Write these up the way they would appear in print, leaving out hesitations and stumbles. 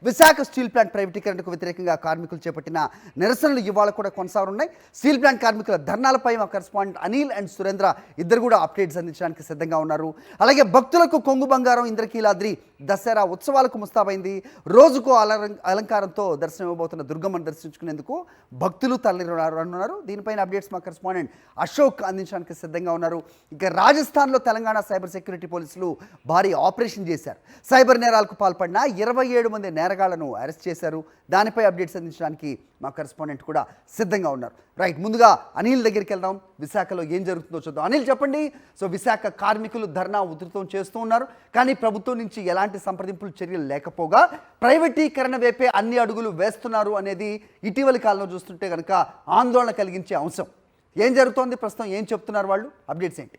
Visakha steel plant ప్రైవేటీకరణకు వ్యతిరేకంగా కార్మికులు చేపట్టిన నిరసనలు ఇవాళ కూడా కొనసాగుతున్నాయి. స్టీల్ ప్లాంట్ కార్మికుల ధర్నాలపై మా కరెస్పాండెంట్ అనిల్ అండ్ సురేంద్ర ఇద్దరు కూడా అప్డేట్స్ అందించడానికి సిద్ధంగా ఉన్నారు. అలాగే భక్తులకు కొంగు బంగారం ఇంద్రకీలాద్రి దసరా ఉత్సవాలకు ముస్తాబైంది. రోజుకు అలంకారంతో దర్శనం ఇవ్వబోతున్న దుర్గమ్మను దర్శించుకునేందుకు భక్తులు తరలిరానున్నారు. దీనిపైన అప్డేట్స్ మా కరెస్పాండెంట్ అశోక్ అందించడానికి సిద్ధంగా ఉన్నారు. ఇక రాజస్థాన్లో తెలంగాణ సైబర్ సెక్యూరిటీ పోలీసులు భారీ ఆపరేషన్ చేశారు. సైబర్ నేరాలకు పాల్పడిన 27 మంది నేరగాళ్లను అరెస్ట్ చేశారు. దానిపై అప్డేట్స్ అందించడానికి మా కరెస్పాండెంట్ కూడా సిద్ధంగా ఉన్నారు. రైట్, ముందుగా అనిల్ దగ్గరికి వెళ్దాం. విశాఖలో ఏం జరుగుతుందో చూద్దాం. అనిల్ చెప్పండి. సో విశాఖ కార్మికులు ధర్నా ఉధృతం చేస్తూ ఉన్నారు, కానీ ప్రభుత్వం నుంచి ఎలాంటి సంప్రదింపులు చర్యలు లేకపోగా ప్రైవేటీకరణ వైపే అన్ని అడుగులు వేస్తున్నారు అనేది ఇటీవలి కాలంలో చూస్తుంటే కనుక ఆందోళన కలిగించే అంశం. ఏం జరుగుతోంది ప్రస్తుతం, ఏం చెప్తున్నారు వాళ్ళు, అప్డేట్స్ ఏంటి?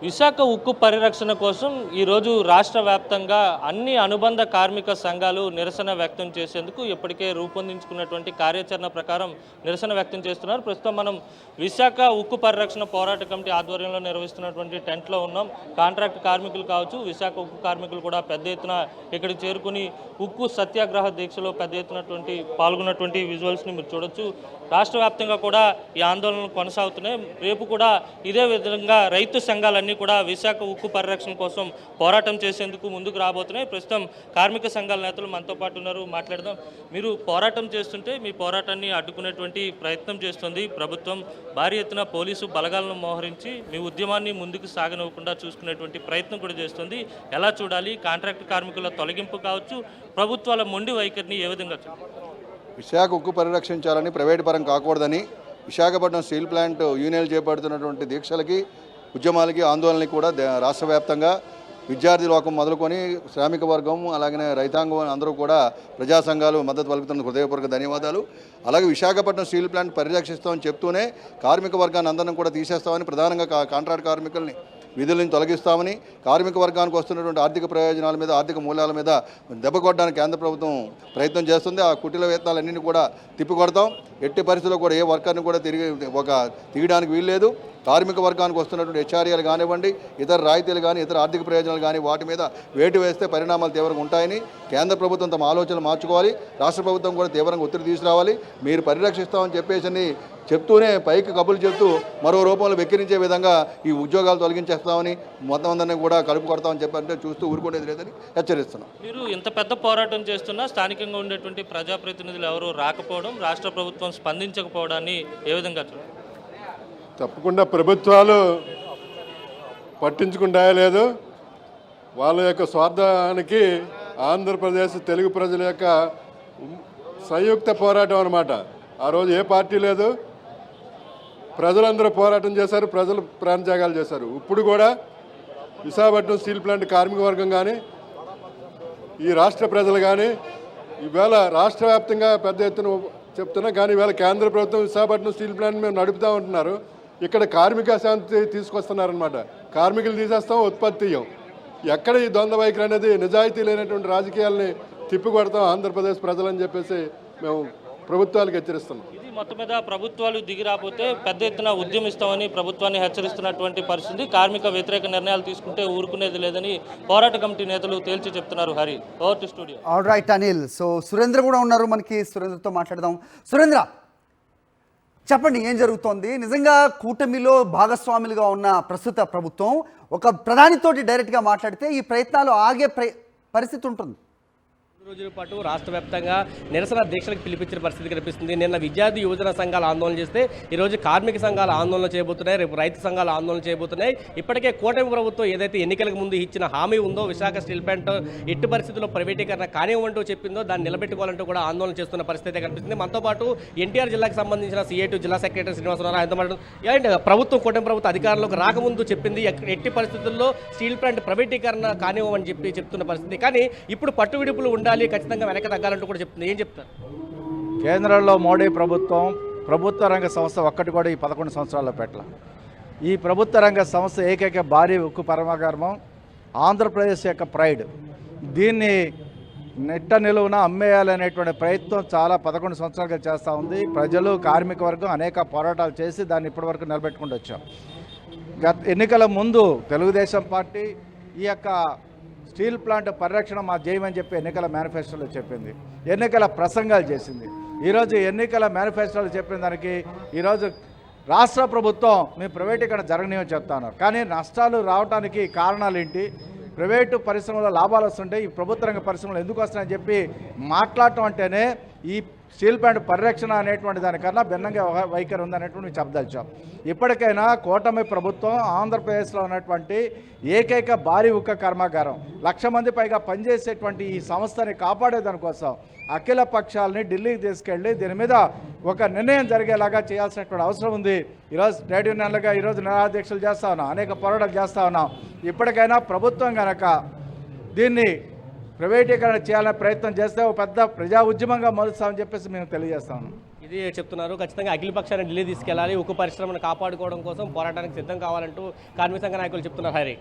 విశాఖ ఉక్కు పరిరక్షణ కోసం ఈరోజు రాష్ట్ర వ్యాప్తంగా అన్ని అనుబంధ కార్మిక సంఘాలు నిరసన వ్యక్తం చేసేందుకు ఇప్పటికే రూపొందించుకున్నటువంటి కార్యాచరణ ప్రకారం నిరసన వ్యక్తం చేస్తున్నారు. ప్రస్తుతం మనం విశాఖ ఉక్కు పరిరక్షణ పోరాట కమిటీ ఆధ్వర్యంలో నిర్వహిస్తున్నటువంటి టెంట్లో ఉన్నాం. కాంట్రాక్ట్ కార్మికులు కావచ్చు, విశాఖ ఉక్కు కార్మికులు కూడా పెద్ద ఎత్తున ఇక్కడికి చేరుకుని ఉక్కు సత్యాగ్రహ దీక్షలో పెద్ద ఎత్తునటువంటి పాల్గొన్నటువంటి విజువల్స్ని మీరు చూడొచ్చు. రాష్ట్ర వ్యాప్తంగా కూడా ఈ ఆందోళనలు కొనసాగుతున్నాయి. రేపు కూడా ఇదే విధంగా రైతు సంఘాలన్నీ కూడా విశాఖ ఉక్కు పరిరక్షణ కోసం పోరాటం చేసేందుకు ముందుకు రాబోతున్నాయి. ప్రస్తుతం కార్మిక సంఘాల నేతలు మనతో పాటు ఉన్నారు, మాట్లాడదాం. మీరు పోరాటం చేస్తుంటే మీ పోరాటాన్ని అడ్డుకునేటువంటి ప్రయత్నం చేస్తుంది ప్రభుత్వం. భారీ ఎత్తున పోలీసు బలగాలను మోహరించి మీ ఉద్యమాన్ని ముందుకు సాగనివ్వకుండా చూసుకునేటువంటి ప్రయత్నం కూడా చేస్తుంది. ఎలా చూడాలి? కాంట్రాక్ట్ కార్మికుల తొలగింపు కావచ్చు, ప్రభుత్వాల మొండి వైఖరిని ఏ విధంగా చూడాలి? విశాఖ ఉక్కు పరిరక్షించాలని, ప్రైవేటు పరం కాకూడదని విశాఖపట్నం స్టీల్ ప్లాంట్ యూనియన్లు చేపడుతున్నటువంటి దీక్షలకి, ఉద్యమాలకి, ఆందోళనకి కూడా రాష్ట్ర వ్యాప్తంగా విద్యార్థి లోకం మొదలుకొని శ్రామిక వర్గం, అలాగే రైతాంగం అందరూ కూడా ప్రజా సంఘాలు మద్దతు పలుకుతున్న హృదయపూర్వక ధన్యవాదాలు. అలాగే విశాఖపట్నం స్టీల్ ప్లాంట్ పరిరక్షిస్తామని చెప్తూనే కార్మిక వర్గాన్ని అందరం కూడా తీసేస్తామని, ప్రధానంగా కాంట్రాక్ట్ కార్మికుల్ని విధుల నుంచి తొలగిస్తామని, కార్మిక వర్గానికి వస్తున్నటువంటి ఆర్థిక ప్రయోజనాల మీద, ఆర్థిక మూలాల మీద దెబ్బ కొట్టడానికి కేంద్ర ప్రభుత్వం ప్రయత్నం చేస్తుంది. ఆ కుటిల వేతనాలన్నింటినీ కూడా తిప్పికొడతాం. ఎట్టి పరిస్థితుల్లో కూడా ఏ వర్కర్ని కూడా తీయడానికి వీల్లేదు. కార్మిక వర్గానికి వస్తున్నటువంటి హెచ్ఆర్ఏలు కానివ్వండి, ఇతర రాయితీలు కానీ, ఇతర ఆర్థిక ప్రయోజనాలు కానీ వాటి మీద వేటు వేస్తే పరిణామాలు తీవ్రంగా ఉంటాయని కేంద్ర ప్రభుత్వం తమ ఆలోచనలు మార్చుకోవాలి. రాష్ట్ర ప్రభుత్వం కూడా తీవ్రంగా ఒత్తిడి తీసుకురావాలి. మీరు పరిరక్షిస్తామని చెప్పేసి చెప్తూనే పైకి కబుర్లు చెప్తూ మరో రూపంలో వెక్కిరించే విధంగా ఈ ఉద్యోగాలు తొలగించేస్తామని, మొత్తం అందరినీ కూడా కలుపు కొడతామని చెప్పంటే చూస్తూ ఊరుకునేది లేదని హెచ్చరిస్తున్నాం. మీరు ఇంత పెద్ద పోరాటం చేస్తున్నా స్థానికంగా ఉండేటువంటి ప్రజాప్రతినిధులు ఎవరు రాకపోవడం, రాష్ట్ర ప్రభుత్వం స్పందించకపోవడాన్ని ఏ విధంగా చూడాలి? తప్పకుండా ప్రభుత్వాలు పట్టించుకుంటాయో లేదు, వాళ్ళ యొక్క స్వార్థానికి ఆంధ్రప్రదేశ్ తెలుగు ప్రజల యొక్క సంయుక్త పోరాటం అన్నమాట. ఆ రోజు ఏ పార్టీ లేదు, ప్రజలందరూ పోరాటం చేశారు, ప్రజలు ప్రాణత్యాగాలు చేశారు. ఇప్పుడు కూడా విశాఖపట్నం స్టీల్ ప్లాంట్ కార్మిక వర్గం కానీ, ఈ రాష్ట్ర ప్రజలు కానీ ఈవేళ రాష్ట్ర వ్యాప్తంగా పెద్ద ఎత్తున చెప్తున్నా, కానీ ఈవేళ కేంద్ర ప్రభుత్వం విశాఖపట్నం స్టీల్ ప్లాంట్ మేము నడుపుతూ ఉంటున్నారు. ఇక్కడ కార్మిక శాంతి తీసుకొస్తున్నారనమాట. కార్మికులు తీసేస్తాం, ఉత్పత్తి ఇయ్యం. ఎక్కడ ఈ ద్వంద్వ వైఖరి అనేది, నిజాయితీ లేనటువంటి రాజకీయాలని తిప్పికొడతాం ఆంధ్రప్రదేశ్ ప్రజలని చెప్పేసి మేము ప్రభుత్వాలకు హెచ్చరిస్తున్నాం. ఇది మొత్తం మీద ప్రభుత్వాలు దిగి రాకపోతే పెద్ద ఎత్తున ఉద్యమిస్తామని ప్రభుత్వాన్ని హెచ్చరిస్తున్నటువంటి పరిస్థితి. కార్మిక వ్యతిరేక నిర్ణయాలు తీసుకుంటే ఊరుకునేది లేదని పోరాట కమిటీ నేతలు తేల్చి చెప్తున్నారు. Hari, over to studio. All right Anil. So Surendra కూడా ఉన్నారు మనకి, సురేంద్రతో మాట్లాడదాం. సురేంద్ర, చెప్పండి, ఏం జరుగుతోంది? నిజంగా కూటమిలో భాగస్వాములుగా ఉన్న ప్రస్తుత ప్రభుత్వం ఒక ప్రధానితోటి డైరెక్ట్గా మాట్లాడితే ఈ ప్రయత్నాలు ఆగే పరిస్థితి ఉంటుంది. రోజుల పాటు రాష్ట్ర వ్యాప్తంగా నిరసన దీక్షలకు పిలిపించిన పరిస్థితి కనిపిస్తుంది. నిన్న విద్యార్థి యువజన సంఘాలు ఆందోళన చేస్తే ఈరోజు కార్మిక సంఘాలు ఆందోళన చేయబోతున్నాయి, రేపు రైతు సంఘాలు ఆందోళన చేయబోతున్నాయి. ఇప్పటికే కూటమి ప్రభుత్వం ఏదైతే ఎన్నికలకు ముందు ఇచ్చిన హామీ ఉందో, విశాఖ స్టీల్ ప్లాంట్ ఎట్టి పరిస్థితుల్లో ప్రైవేటీకరణ కానివ్వంటూ చెప్పిందో దాన్ని నిలబెట్టుకోవాలంటూ కూడా ఆందోళన చేస్తున్న పరిస్థితి కనిపిస్తుంది. మనతో పాటు ఎన్టీఆర్ జిల్లాకు సంబంధించిన CIT జిల్లా సెక్రటరీ శ్రీనివాసరావు ఆయనతో పాటు ప్రభుత్వం కూటమి ప్రభుత్వం అధికారంలోకి రాకముందు చెప్పింది ఎట్టి పరిస్థితుల్లో స్టీల్ ప్లాంట్ ప్రైవేటీకరణ కానివ్వమని చెప్తున్న పరిస్థితి. కానీ ఇప్పుడు పట్టు విడుపులు ఉండాలి, ఖచ్చితంగా వెనక తగ్గాలంటూ కూడా చెప్తుంది. ఏం చెప్తారు? కేంద్రంలో మోడీ ప్రభుత్వం ప్రభుత్వ రంగ సంస్థ ఒక్కటి కూడా ఈ 11 సంవత్సరాల్లో పెట్టాల. ఈ ప్రభుత్వ రంగ సంస్థ ఏకైక భారీ ఉక్కు కర్మాగారం ఆంధ్రప్రదేశ్ యొక్క ప్రైడ్. దీన్ని నెట్ట నిలువున అమ్మేయాలనేటువంటి ప్రయత్నం చాలా 11 సంవత్సరాలుగా చేస్తూ ఉంది. ప్రజలు, కార్మిక వర్గం అనేక పోరాటాలు చేసి దాన్ని ఇప్పటివరకు నిలబెట్టుకుంటూ వచ్చాం. ఎన్నికల ముందు తెలుగుదేశం పార్టీ ఈ యొక్క స్టీల్ ప్లాంట్ పరిరక్షణ మా జయమని చెప్పి ఎన్నికల మేనిఫెస్టోలో చెప్పింది, ఎన్నికల ప్రసంగాలు చేసింది. ఈరోజు ఎన్నికల మేనిఫెస్టోలో చెప్పిన దానికి ఈరోజు రాష్ట్ర ప్రభుత్వం మేము ప్రైవేటీకరణ జరగనివని చెప్తాను. కానీ నష్టాలు రావడానికి కారణాలు ఏంటి, ప్రైవేటు పరిశ్రమలో లాభాలు వస్తుంటాయి, ఈ ప్రభుత్వ రంగ పరిశ్రమలు ఎందుకు వస్తున్నాయని చెప్పి మాట్లాడటం అంటేనే ఈ స్టీల్ ప్లాంట్ పరిరక్షణ అనేటువంటి దానికన్నా భిన్నంగా వైఖరి ఉందనేటువంటి చెప్పదలిచాం. ఇప్పటికైనా కూటమి ప్రభుత్వం ఆంధ్రప్రదేశ్లో ఉన్నటువంటి ఏకైక భారీ ఉక్కు కర్మాగారం 1,00,000 మంది పైగా పనిచేసేటువంటి ఈ సంస్థని కాపాడేదానికోసం అఖిల పక్షాలని ఢిల్లీకి తీసుకెళ్ళి దీని మీద ఒక నిర్ణయం జరిగేలాగా చేయాల్సినటువంటి అవసరం ఉంది. ఈరోజు ట్రేడ్ యూనియన్లుగా ఈరోజు నిరాదీక్షలు చేస్తూ ఉన్నాం, అనేక పోరాటాలు చేస్తూ ఉన్నాం. ఇప్పటికైనా ప్రభుత్వం కనుక దీన్ని ప్రైవేటీకరణ చేయాలనే ప్రయత్నం చేస్తే ఒక పెద్ద ప్రజా ఉద్యమంగా మలుస్తామని చెప్పేసి మేము తెలియజేస్తా ఉన్నాం. ఇది చెప్తున్నారు. ఖచ్చితంగా అఖిల పక్షాన్ని ఢిల్లీ తీసుకెళ్లాలి, ఉక్కు పరిశ్రమను కాపాడుకోవడం కోసం పోరాటానికి సిద్ధం కావాలంటూ కార్మిక సంఘ నాయకులు చెప్తున్నారు. హరి.